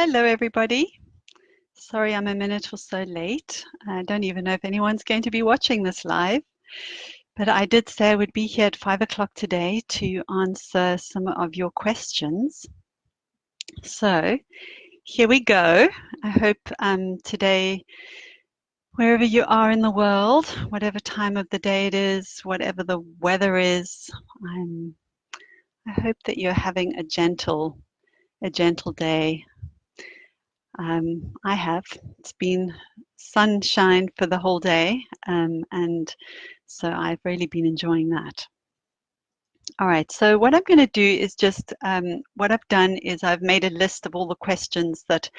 Hello, everybody. Sorry I'm a minute or so late. I don't even know if anyone's going to be watching this live, but I did say I would be here at 5 o'clock today to answer some of your questions. So here we go. I hope today, wherever you are in the world, whatever time of the day it is, whatever the weather is, I hope that you're having a gentle day. I have. It's been sunshine for the whole day, and so I've really been enjoying that. All right, so what I'm going to do is just what I've done is I've made a list of all the questions that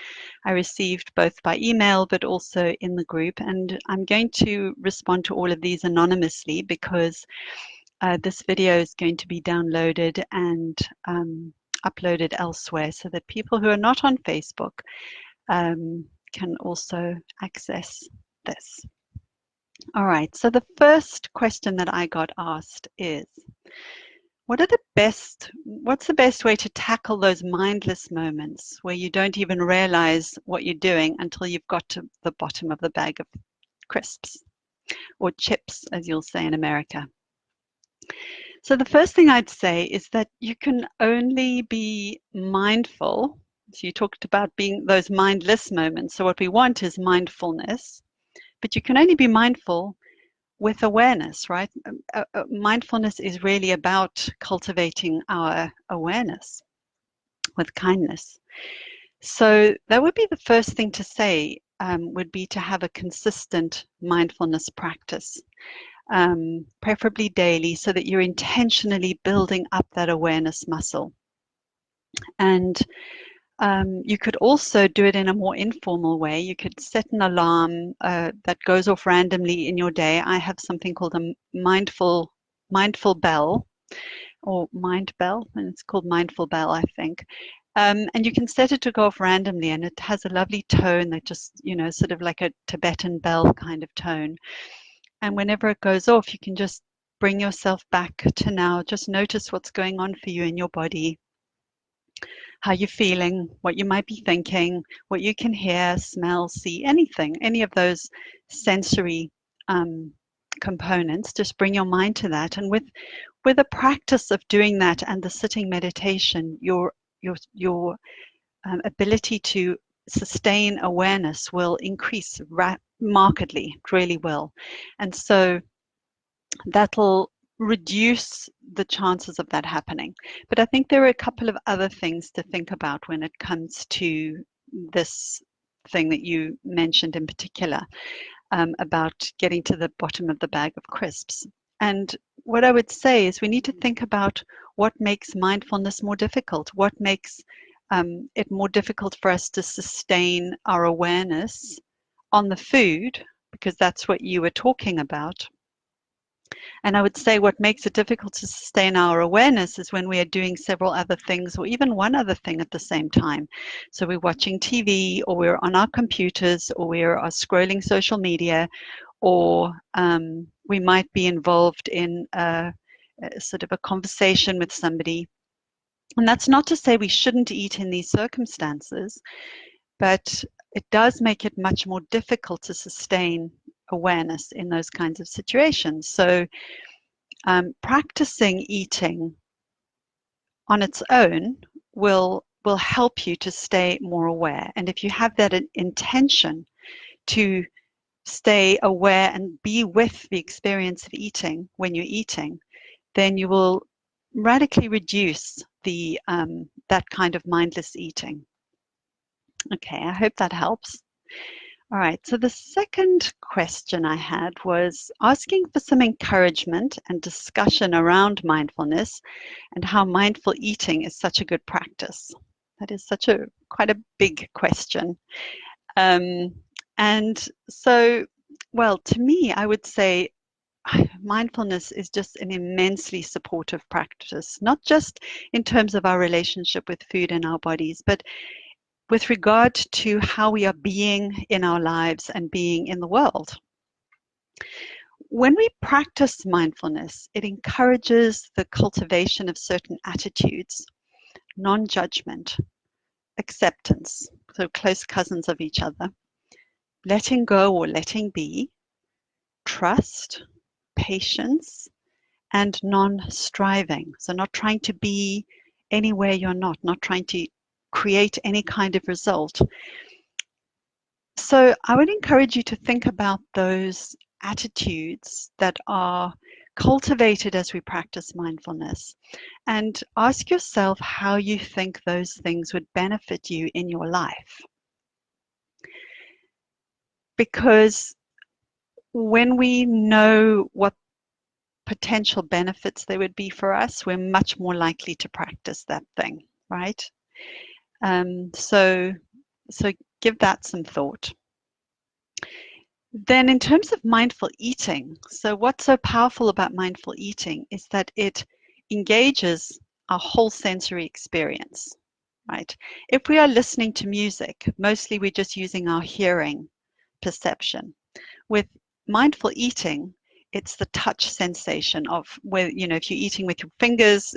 I received both by email but also in the group, and I'm going to respond to all of these anonymously because this video is going to be downloaded and uploaded elsewhere so that people who are not on Facebook can also access this. All right, so the first question that I got asked is, what's the best way to tackle those mindless moments where you don't even realize what you're doing until you've got to the bottom of the bag of crisps or chips, as you'll say in America? So the first thing I'd say is that you can only be mindful. So you talked about being those mindless moments. So what we want is mindfulness, but you can only be mindful with awareness, right? Mindfulness is really about cultivating our awareness with kindness. So that would be the first thing to say, would be to have a consistent mindfulness practice, preferably daily, so that you're intentionally building up that awareness muscle. And you could also do it in a more informal way. You could set an alarm that goes off randomly in your day. I have something called a mindful bell or mind bell, and it's called mindful bell, I think. And you can set it to go off randomly, and it has a lovely tone that just, sort of like a Tibetan bell kind of tone. And whenever it goes off, you can just bring yourself back to now. Just notice what's going on for you in your body, how you're feeling, what you might be thinking, what you can hear, smell, see, anything, any of those sensory components. Just bring your mind to that. And with a practice of doing that and the sitting meditation, your ability to sustain awareness will increase markedly. It really will. And so that'll reduce the chances of that happening. But I think there are a couple of other things to think about when it comes to this thing that you mentioned in particular, about getting to the bottom of the bag of crisps. And what I would say is we need to think about what makes mindfulness more difficult, what makes it more difficult for us to sustain our awareness on the food, because that's what you were talking about. And I would say what makes it difficult to sustain our awareness is when we are doing several other things or even one other thing at the same time. So we're watching TV, or we're on our computers, or we are scrolling social media, or we might be involved in a sort of a conversation with somebody. And that's not to say we shouldn't eat in these circumstances, but it does make it much more difficult to sustain awareness in those kinds of situations. So practicing eating on its own will help you to stay more aware. And if you have that intention to stay aware and be with the experience of eating when you're eating, then you will radically reduce the that kind of mindless eating. Okay, I hope that helps. All right, so the second question I had was asking for some encouragement and discussion around mindfulness and how mindful eating is such a good practice. That is quite a big question. And so, well, to me, I would say mindfulness is just an immensely supportive practice, not just in terms of our relationship with food and our bodies, but with regard to how we are being in our lives and being in the world. When we practice mindfulness, it encourages the cultivation of certain attitudes, non-judgment, acceptance. so close cousins of each other. Letting go or letting be, trust, patience, and non-striving. So not trying to be anywhere you're not trying to create any kind of result. So I would encourage you to think about those attitudes that are cultivated as we practice mindfulness, and ask yourself how you think those things would benefit you in your life. Because when we know what potential benefits there would be for us, we're much more likely to practice that thing, right? So give that some thought. Then in terms of mindful eating, so what's so powerful about mindful eating is that it engages our whole sensory experience, right? If we are listening to music, mostly we're just using our hearing perception. With mindful eating, it's the touch sensation of where, if you're eating with your fingers,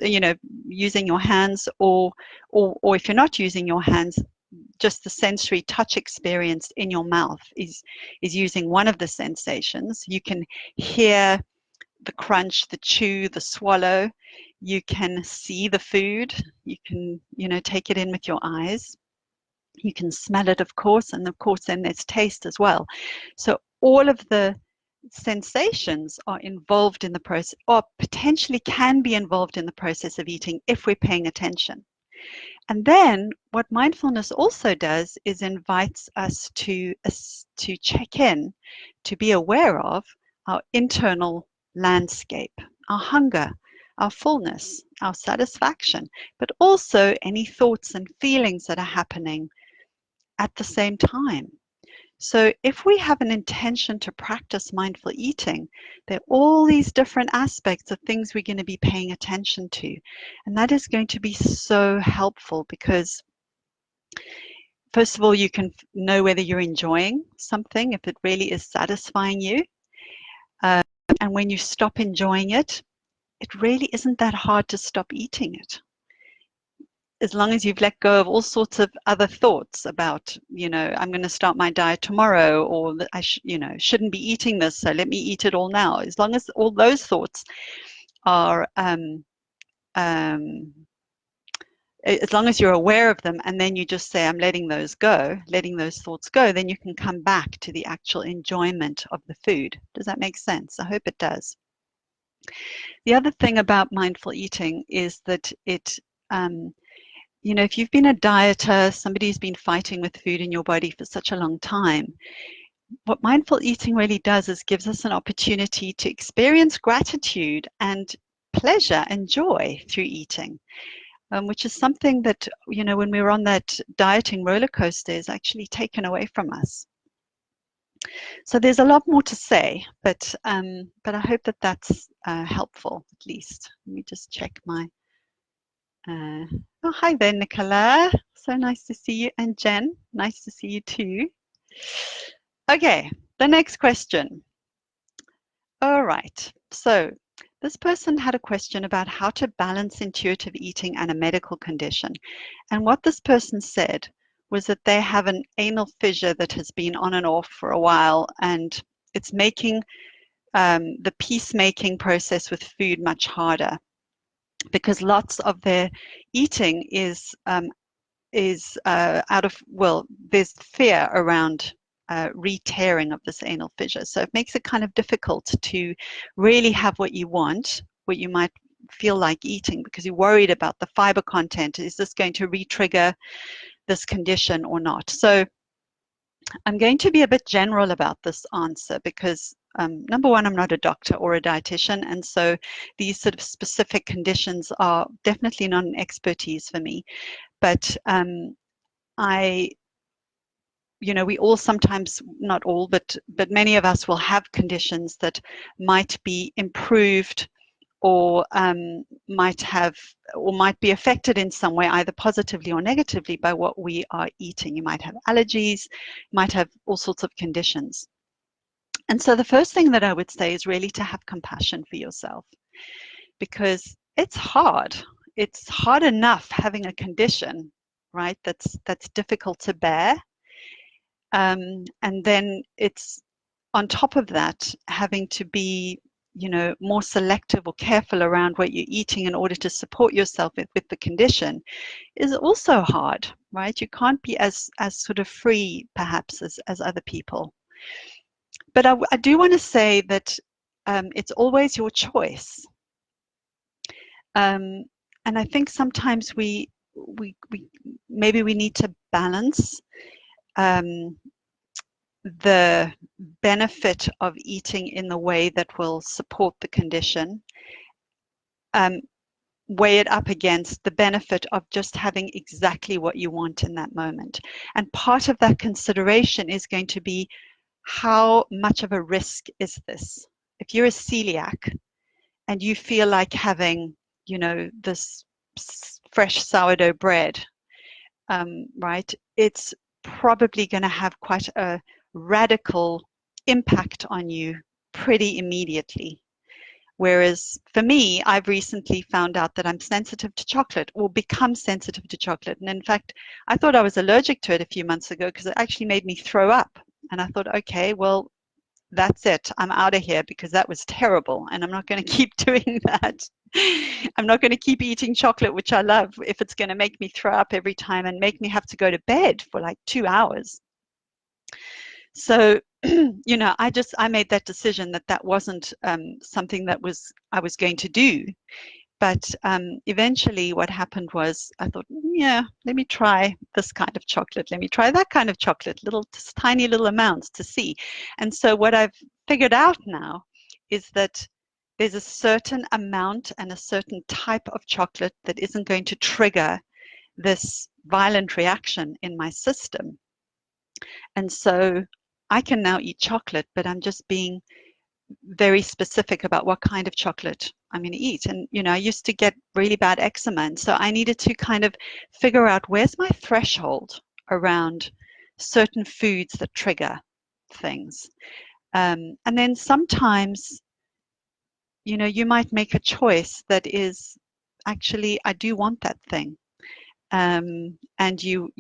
using your hands, or if you're not using your hands, just the sensory touch experience in your mouth is using one of the sensations. You can hear the crunch, the chew, the swallow. You can see the food. You can, take it in with your eyes. You can smell it, of course, and of course then there's taste as well. So all of the sensations are involved in the process, or potentially can be involved in the process of eating if we're paying attention. And then what mindfulness also does is invites us to check in, to be aware of our internal landscape, our hunger, our fullness, our satisfaction, but also any thoughts and feelings that are happening at the same time. So if we have an intention to practice mindful eating, there are all these different aspects of things we're going to be paying attention to. And that is going to be so helpful because, first of all, you can know whether you're enjoying something, if it really is satisfying you. And when you stop enjoying it, it really isn't that hard to stop eating it. As long as you've let go of all sorts of other thoughts about, I'm going to start my diet tomorrow, or that I shouldn't be eating this, so let me eat it all now. As long as all those thoughts are, as long as you're aware of them, and then you just say, I'm letting those thoughts go, then you can come back to the actual enjoyment of the food. Does that make sense? I hope it does. The other thing about mindful eating is that it, if you've been a dieter, somebody who's been fighting with food in your body for such a long time, what mindful eating really does is gives us an opportunity to experience gratitude and pleasure and joy through eating, which is something that, when we were on that dieting roller coaster, is actually taken away from us. So there's a lot more to say, but I hope that that's helpful, at least. Let me just check my... oh, hi there, Nicola. So nice to see you. And Jen, nice to see you too. Okay, the next question. All right, so this person had a question about how to balance intuitive eating and a medical condition. And what this person said was that they have an anal fissure that has been on and off for a while, and it's making the peacemaking process with food much harder, because lots of their eating is out of, well, there's fear around re-tearing of this anal fissure. So it makes it kind of difficult to really have what you want, what you might feel like eating, because you're worried about the fiber content. Is this going to re-trigger this condition or not? So I'm going to be a bit general about this answer because number one, I'm not a doctor or a dietitian, and so these sort of specific conditions are definitely not an expertise for me. But we all sometimes, not all, but many of us will have conditions that might be improved or might be affected in some way, either positively or negatively, by what we are eating. You might have allergies, you might have all sorts of conditions. And so the first thing that I would say is really to have compassion for yourself, because it's hard. It's hard enough having a condition right? That's difficult to bear. And then it's on top of that, having to be, more selective or careful around what you're eating in order to support yourself with the condition is also hard, right? You can't be as sort of free, perhaps, as other people. But I do want to say that it's always your choice. And I think sometimes we maybe we need to balance the benefit of eating in the way that will support the condition, weigh it up against the benefit of just having exactly what you want in that moment. And part of that consideration is going to be, how much of a risk is this? If you're a celiac and you feel like having, this fresh sourdough bread, right, it's probably going to have quite a radical impact on you pretty immediately. Whereas for me, I've recently found out that I'm sensitive to chocolate, or become sensitive to chocolate. And in fact, I thought I was allergic to it a few months ago because it actually made me throw up. And I thought, okay, well, that's it. I'm out of here because that was terrible. And I'm not going to keep doing that. I'm not going to keep eating chocolate, which I love, if it's going to make me throw up every time and make me have to go to bed for like 2 hours. So, I made that decision that wasn't something that I was going to do. But eventually what happened was I thought, yeah, let me try this kind of chocolate. Let me try that kind of chocolate, tiny little amounts to see. And so what I've figured out now is that there's a certain amount and a certain type of chocolate that isn't going to trigger this violent reaction in my system. And so I can now eat chocolate, but I'm just being very specific about what kind of chocolate I'm going to eat. And, I used to get really bad eczema. And so I needed to kind of figure out, where's my threshold around certain foods that trigger things. And then sometimes, you might make a choice that is actually, I do want that thing. And you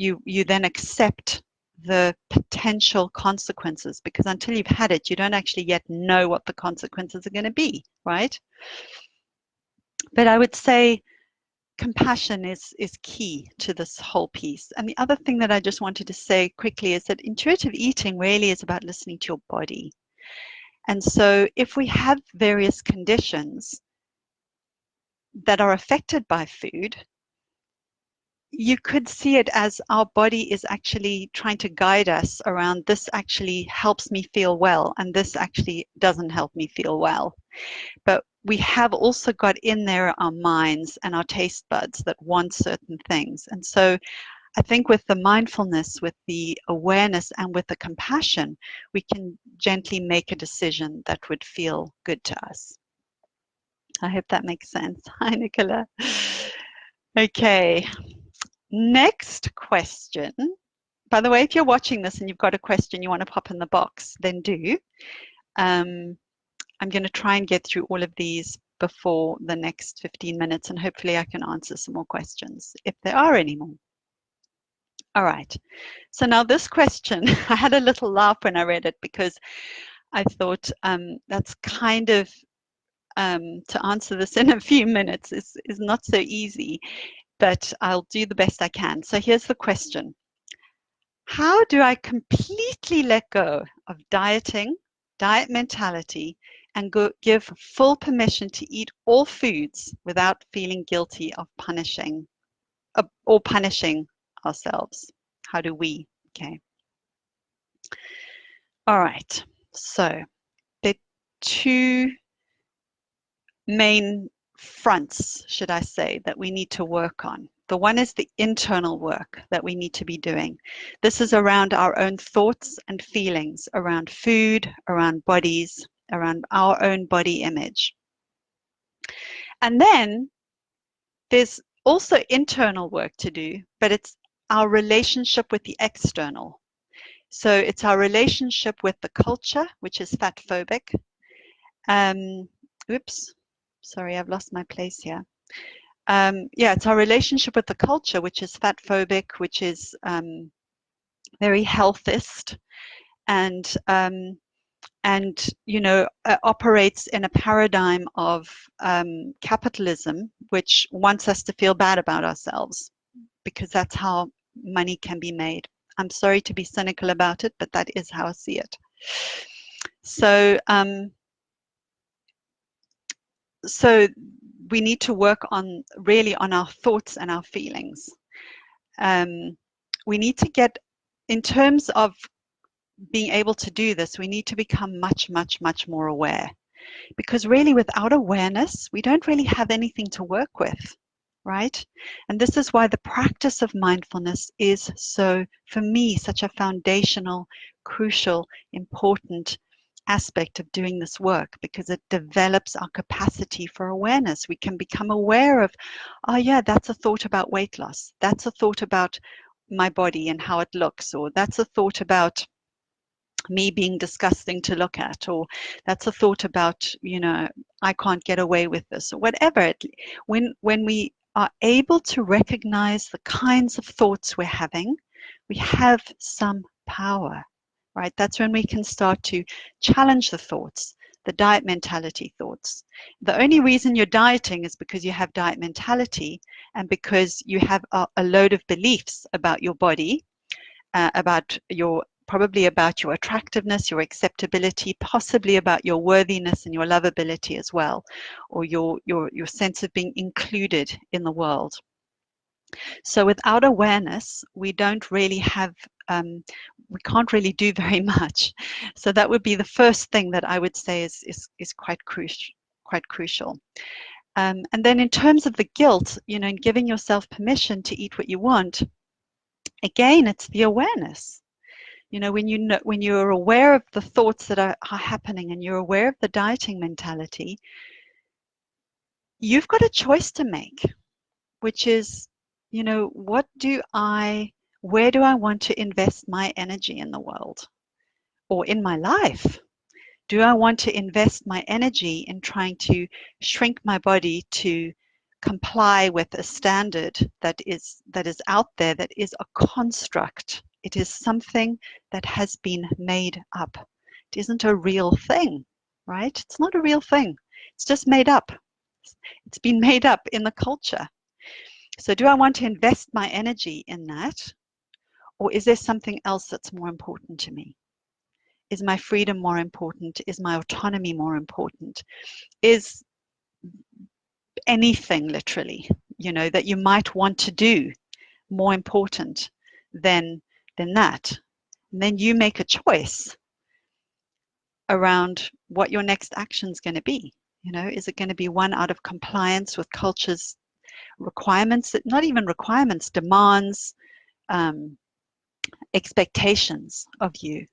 then accept the potential consequences, because until you've had it, you don't actually yet know what the consequences are going to be, right? But I would say compassion is key to this whole piece. And the other thing that I just wanted to say quickly is that intuitive eating really is about listening to your body. And so if we have various conditions that are affected by food, you could see it as our body is actually trying to guide us around, this actually helps me feel well, and this actually doesn't help me feel well. But we have also got in there our minds and our taste buds that want certain things. And so I think with the mindfulness, with the awareness, and with the compassion, we can gently make a decision that would feel good to us. I hope that makes sense. Hi, Nicola. Okay. Next question. By the way, if you're watching this and you've got a question you want to pop in the box, then do. I'm going to try and get through all of these before the next 15 minutes, and hopefully I can answer some more questions if there are any more. All right. So now this question, I had a little laugh when I read it, because I thought that's kind of, to answer this in a few minutes is not so easy, but I'll do the best I can. So here's the question. How do I completely let go of dieting, diet mentality, and give full permission to eat all foods without feeling guilty of punishing ourselves? How do we? Okay. All right. So there are two main fronts, should I say, that we need to work on. The one is the internal work that we need to be doing. This is around our own thoughts and feelings, around food, around bodies, around our own body image. And then there's also internal work to do, but it's our relationship with the external. So it's our relationship with the culture, which is fat phobic. Oops, sorry, I've lost my place here. yeah, it's our relationship with the culture, which is fat phobic, which is very healthist, and operates in a paradigm of capitalism, which wants us to feel bad about ourselves because that's how money can be made. I'm sorry to be cynical about it, but that is how I see it. So we need to work on really on our thoughts and our feelings. We need to get, in terms of being able to do this, we need to become much, much, much more aware. Because really, without awareness, we don't really have anything to work with, right? And this is why the practice of mindfulness is so, for me, such a foundational, crucial, important aspect of doing this work, because it develops our capacity for awareness. We can become aware of, oh yeah, that's a thought about weight loss. That's a thought about my body and how it looks, or that's a thought about me being disgusting to look at, or that's a thought about, I can't get away with this, or whatever. When we are able to recognize the kinds of thoughts we're having, we have some power, right? That's when we can start to challenge the thoughts, the diet mentality thoughts. The only reason you're dieting is because you have diet mentality, and because you have a load of beliefs about your body, probably about your attractiveness, your acceptability, possibly about your worthiness and your lovability as well, or your sense of being included in the world. So without awareness, we don't really have, we can't really do very much. So that would be the first thing that I would say is quite crucial. And then in terms of the guilt, in giving yourself permission to eat what you want, again, it's the awareness. When you're aware of the thoughts that are happening, and you're aware of the dieting mentality, you've got a choice to make, which is, where do I want to invest my energy in the world or in my life? Do I want to invest my energy in trying to shrink my body to comply with a standard that is out there, that is a construct? It is something that has been made up. It isn't a real thing, right? It's not a real thing. It's just made up. It's been made up in the culture. So do I want to invest my energy in that? Or is there something else that's more important to me? Is my freedom more important? Is my autonomy more important? Is anything literally, that you might want to do more important than that? And then you make a choice around what your next action is going to be. Is it going to be one out of compliance with culture's requirements, that not even requirements, demands, expectations of you?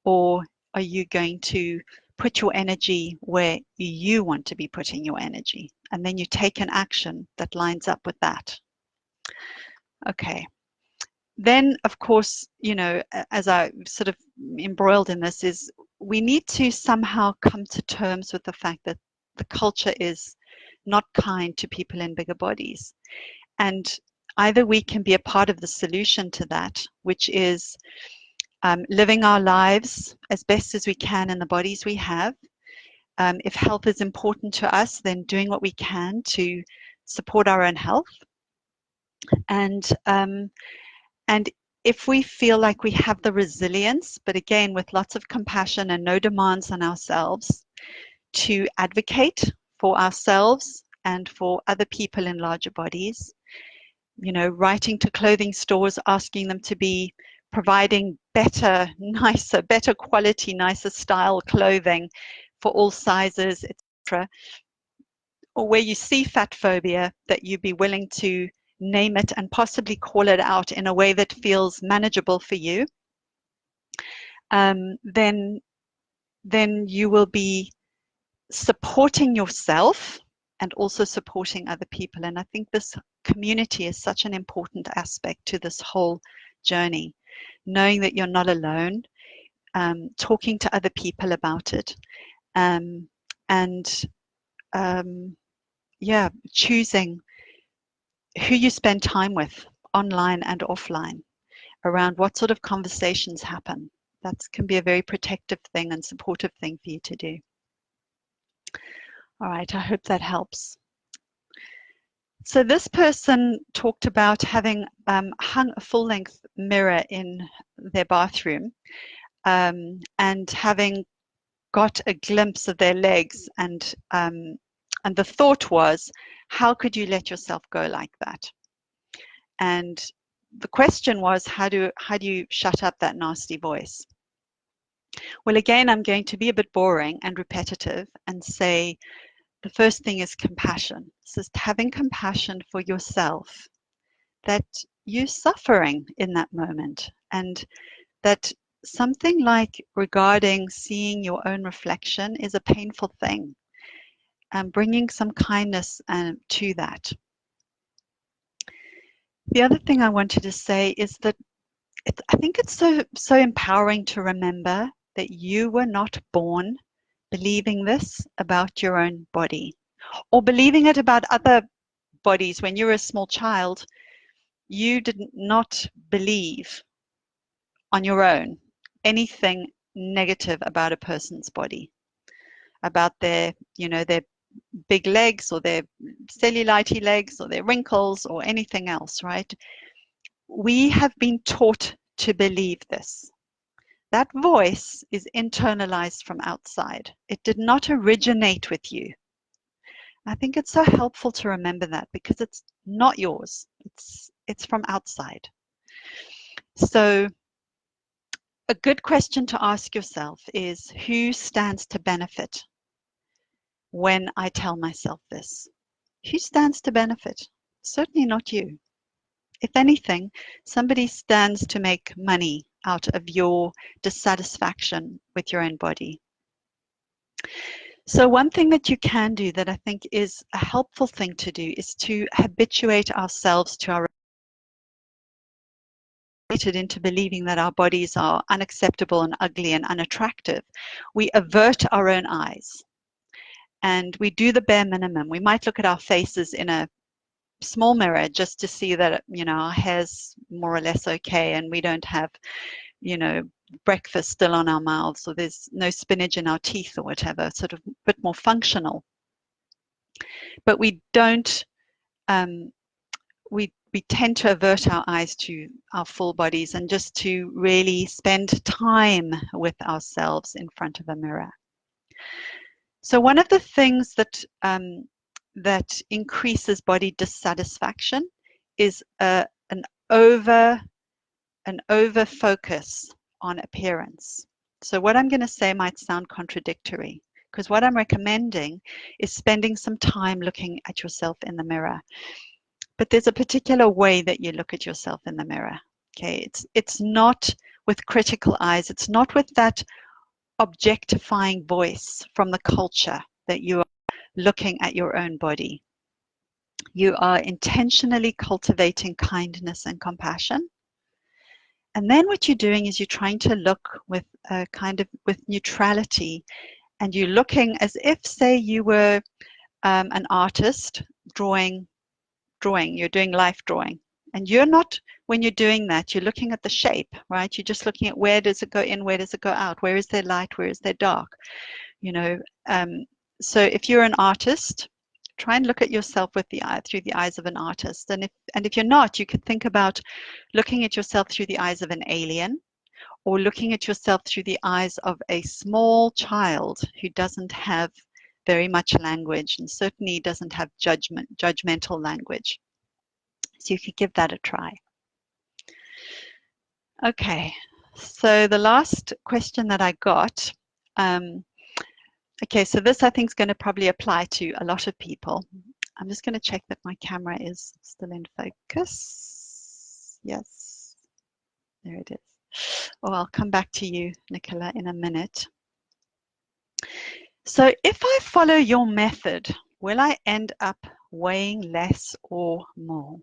Or are you going to put your energy where you want to be putting your energy? And then you take an action that lines up with that. Okay. Then, of course, as I sort of embroiled in this, is we need to somehow come to terms with the fact that the culture is not kind to people in bigger bodies. And either we can be a part of the solution to that, which is living our lives as best as we can in the bodies we have. If health is important to us, then doing what we can to support our own health. And if we feel like we have the resilience, but again, with lots of compassion and no demands on ourselves, to advocate for ourselves and for other people in larger bodies, writing to clothing stores, asking them to be providing better, nicer, better quality, nicer style clothing for all sizes, etc. Or where you see fat phobia, that you be willing to name it and possibly call it out in a way that feels manageable for you, then you will be supporting yourself and also supporting other people. And I think this community is such an important aspect to this whole journey, knowing that you're not alone, talking to other people about it, and choosing who you spend time with, online and offline, around what sort of conversations happen. That can be a very protective thing and supportive thing for you to do. All right, I hope that helps. So this person talked about having hung a full-length mirror in their bathroom and having got a glimpse of their legs, and the thought was, how could you let yourself go like that? And the question was, how do you shut up that nasty voice? Well, again, I'm going to be a bit boring and repetitive and say the first thing is compassion. So having compassion for yourself, that you're suffering in that moment, and that something like regarding seeing your own reflection is a painful thing, and bringing some kindness to that. The other thing I wanted to say is that I think it's so empowering to remember that you were not born believing this about your own body, or believing it about other bodies. When you were a small child, you did not believe on your own anything negative about a person's body, about their big legs or their cellulite legs or their wrinkles or anything else, right? We have been taught to believe this. That voice is internalized from outside. It did not originate with you. I think it's so helpful to remember that, because it's not yours. It's from outside. So a good question to ask yourself is, who stands to benefit when I tell myself this? Who stands to benefit? Certainly not you. If anything, somebody stands to make money out of your dissatisfaction with your own body. So one thing that you can do that I think is a helpful thing to do is to habituate ourselves to our into believing that our bodies are unacceptable and ugly and unattractive. We avert our own eyes and we do the bare minimum. We might look at our faces in a small mirror just to see that, our hair's more or less okay, and we don't have, breakfast still on our mouths, or there's no spinach in our teeth or whatever, sort of a bit more functional. But we don't, we tend to avert our eyes to our full bodies and just to really spend time with ourselves in front of a mirror. So one of the things that that increases body dissatisfaction is an over focus on appearance. So what I'm going to say might sound contradictory, because what I'm recommending is spending some time looking at yourself in the mirror. But there's a particular way that you look at yourself in the mirror. Okay, it's not with critical eyes. It's not with that objectifying voice from the culture that you are looking at your own body. You are intentionally cultivating kindness and compassion. And then what you're doing is you're trying to look with with neutrality, and you're looking as if, say, you were an artist drawing, you're doing life drawing. And you're not, when you're doing that, you're looking at the shape, right? You're just looking at, where does it go in, where does it go out? Where is there light, where is there dark? So if you're an artist, try and look at yourself with through the eyes of an artist. And if you're not, you could think about looking at yourself through the eyes of an alien, or looking at yourself through the eyes of a small child who doesn't have very much language, and certainly doesn't have judgmental language. So you could give that a try. Okay, so the last question that I got, okay, so this I think is going to probably apply to a lot of people. I'm just going to check that my camera is still in focus. Yes, there it is. Oh, I'll come back to you, Nicola, in a minute. So if I follow your method, will I end up weighing less or more?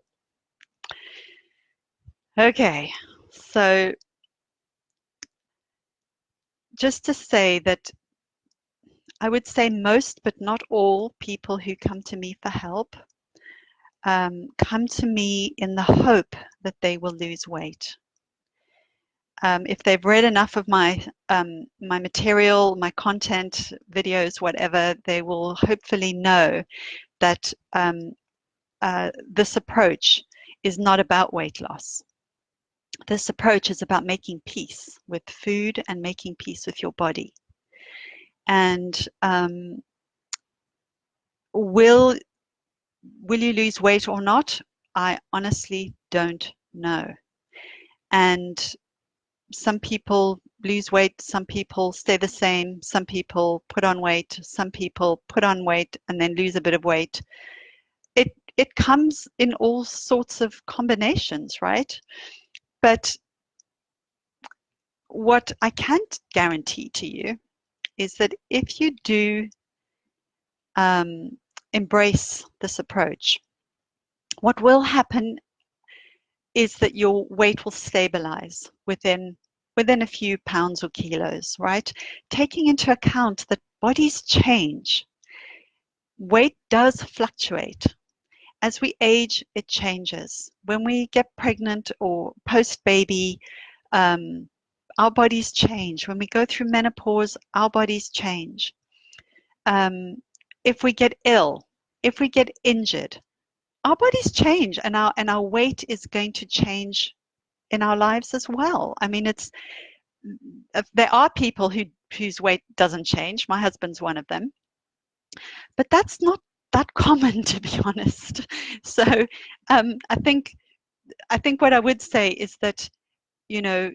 Okay, so just to say that I would say most, but not all, people who come to me for help come to me in the hope that they will lose weight. If they've read enough of my my material, my content, videos, whatever, they will hopefully know that this approach is not about weight loss. This approach is about making peace with food and making peace with your body. And will you lose weight or not? I honestly don't know. And some people lose weight, some people stay the same, some people put on weight, some people put on weight and then lose a bit of weight. It comes in all sorts of combinations, right? But what I can't guarantee to you is that if you do embrace this approach, what will happen is that your weight will stabilize within a few pounds or kilos, right? Taking into account that bodies change. Weight does fluctuate. As we age, it changes. When we get pregnant or post-baby, our bodies change. When we go through menopause, our bodies change. If we get ill, if we get injured, our bodies change, and our weight is going to change in our lives as well. I mean, there are people whose weight doesn't change. My husband's one of them, but that's not that common, to be honest. So I think what I would say is that, you know,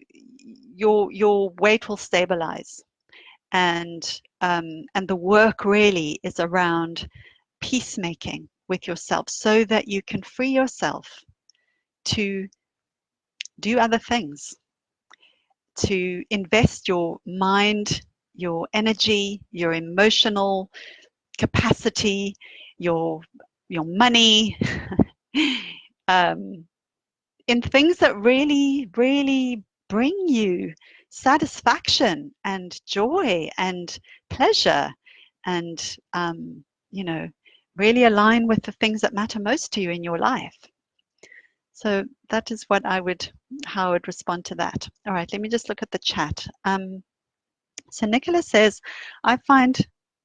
your weight will stabilize, and the work really is around peacemaking with yourself so that you can free yourself to do other things, to invest your mind, your energy, your emotional capacity, your money in things that really, really bring you satisfaction and joy and pleasure, and you know, really align with the things that matter most to you in your life. So that is how I would respond to that. All right, let me just look at the chat. So Nicola says, I find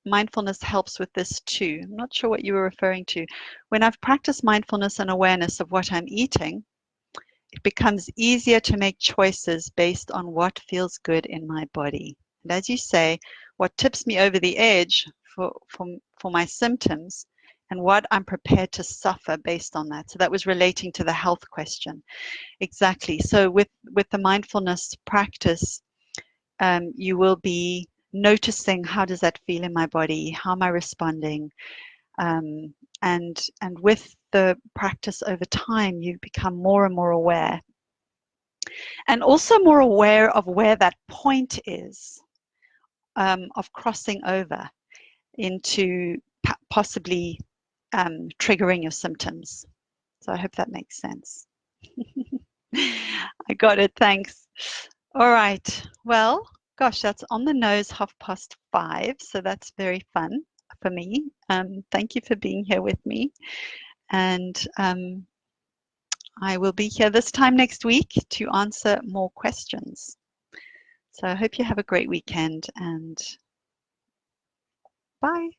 mindfulness helps with this too. I'm not sure what you were referring to. When I've practiced mindfulness and awareness of what I'm eating, it becomes easier to make choices based on what feels good in my body. And as you say, what tips me over the edge for my symptoms and what I'm prepared to suffer based on that. So that was relating to the health question. Exactly. So with the mindfulness practice, you will be noticing, how does that feel in my body? How am I responding? And with the practice over time, you become more and more aware, and also more aware of where that point is, of crossing over into possibly triggering your symptoms. So I hope that makes sense. I got it. Thanks. All right. Well, gosh, that's on the nose, 5:30. So that's very fun for me. Thank you for being here with me. And I will be here this time next week to answer more questions. So I hope you have a great weekend, and bye.